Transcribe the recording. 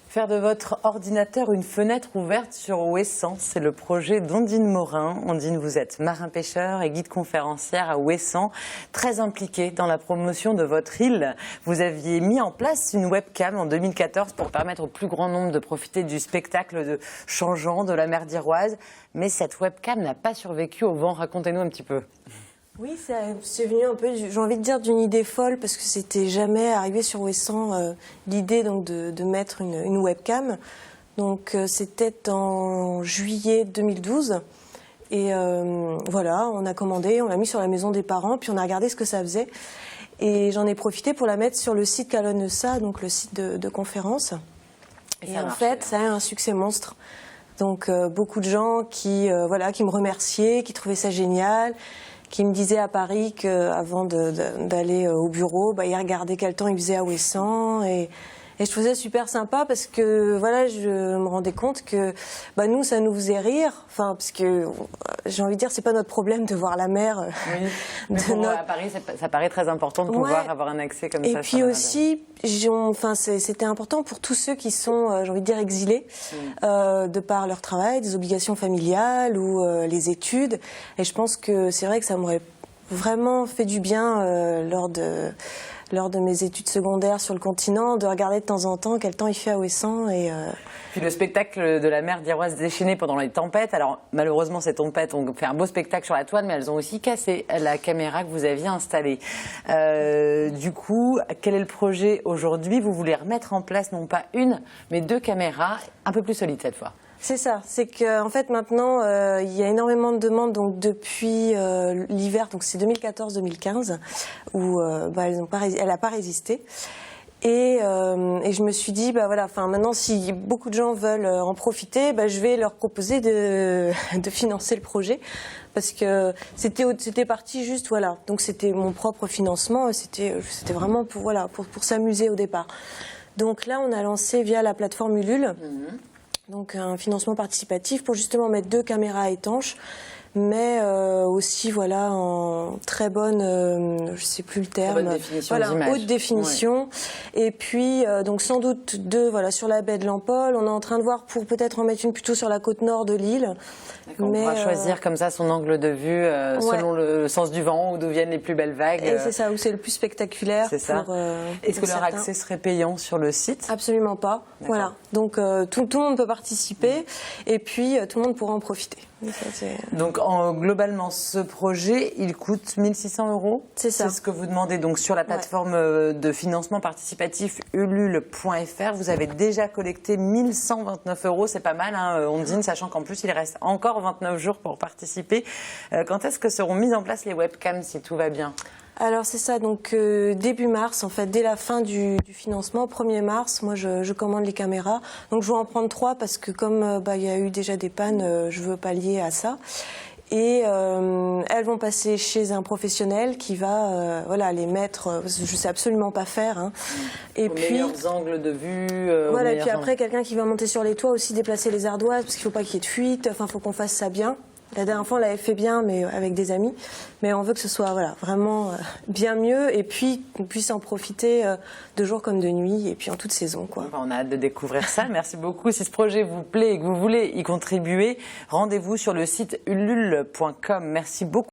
Faire de votre ordinateur une fenêtre ouverte sur Ouessant, c'est le projet d'Ondine Morin. Ondine, vous êtes marin-pêcheur et guide conférencière à Ouessant, très impliquée dans la promotion de votre île. Vous aviez mis en place une webcam en 2014 pour permettre au plus grand nombre de profiter du spectacle de changeant de la mer d'Iroise. Mais cette webcam n'a pas survécu au vent. Racontez-nous un petit peu. Oui, c'est venu un peu, j'ai envie de dire, d'une idée folle, parce que c'était jamais arrivé sur Ouessant l'idée donc de mettre une webcam. Donc c'était en juillet 2012. Et voilà, on a commandé, on l'a mis sur la maison des parents, puis on a regardé ce que ça faisait. Et j'en ai profité pour la mettre sur le site Calonessa, donc le site de conférence. Et en fait, ça a eu un succès monstre. Donc beaucoup de gens qui me remerciaient, qui trouvaient ça génial, qui me disaient à Paris qu'avant d'aller au bureau, ils regardaient quel temps il faisait à Ouessant. Et je trouvais ça super sympa parce que voilà, je me rendais compte que nous, ça nous faisait rire. Enfin, parce que j'ai envie de dire, c'est pas notre problème de voir la mer. Oui. Mais à Paris, ça paraît très important de pouvoir avoir un accès comme ça. Et puis aussi, c'était important pour tous ceux qui sont, j'ai envie de dire, exilés de par leur travail, des obligations familiales ou les études. Et je pense que c'est vrai que ça m'aurait vraiment fait du bien lors de mes études secondaires sur le continent, de regarder de temps en temps quel temps il fait à Ouessant. Puis le spectacle de la mer d'Iroise déchaînée pendant les tempêtes. Alors malheureusement, ces tempêtes ont fait un beau spectacle sur la toile, mais elles ont aussi cassé la caméra que vous aviez installée. Du coup, quel est le projet aujourd'hui? Vous voulez remettre en place non pas une, mais deux caméras, un peu plus solides cette fois. C'est ça, c'est qu'en fait maintenant il y a énormément de demandes donc depuis l'hiver, donc c'est 2014-2015 où elle n'a pas résisté. Et je me suis dit maintenant si beaucoup de gens veulent en profiter, je vais leur proposer de financer le projet parce que c'était parti juste donc c'était mon propre financement, c'était vraiment pour s'amuser au départ. Donc là on a lancé via la plateforme Ulule. Donc un financement participatif pour justement mettre deux caméras étanches, mais aussi en très bonne, je sais plus le terme, haute définition. Ouais. Et puis donc sans doute deux sur la baie de Lampol. On est en train de voir pour peut-être en mettre une plutôt sur la côte nord de l'île. On pourra choisir comme ça son angle de vue selon le sens du vent ou d'où viennent les plus belles vagues. Et c'est ça, où c'est le plus spectaculaire. C'est ça. Est-ce que leur accès serait payant sur le site? Absolument pas. Voilà. Donc tout le monde peut participer et puis tout le monde pourra en profiter. Donc globalement, ce projet, il coûte 1 600 €. C'est ça. C'est ce que vous demandez donc sur la plateforme de financement participatif ulule.fr. Vous avez déjà collecté 1 129 €. C'est pas mal, hein, Ondine, sachant qu'en plus, il reste encore 29 jours pour participer. Quand est-ce que seront mises en place les webcams si tout va bien? Alors c'est ça, donc début mars, en fait, dès la fin du financement, 1er mars, moi je commande les caméras. Donc je vais en prendre 3 parce que comme il y a eu déjà des pannes, je veux pallier à ça. Et elles vont passer chez un professionnel qui va les mettre, je sais absolument pas faire. Hein. Et puis meilleurs angles de vue. Et puis après quelqu'un qui va monter sur les toits aussi, déplacer les ardoises parce qu'il faut pas qu'il y ait de fuite. Enfin, faut qu'on fasse ça bien. La dernière fois, on l'avait fait bien, mais avec des amis. Mais on veut que ce soit vraiment bien mieux et puis qu'on puisse en profiter de jour comme de nuit et puis en toute saison. On a hâte de découvrir ça. Merci beaucoup. Si ce projet vous plaît et que vous voulez y contribuer, rendez-vous sur le site ulule.com. Merci beaucoup.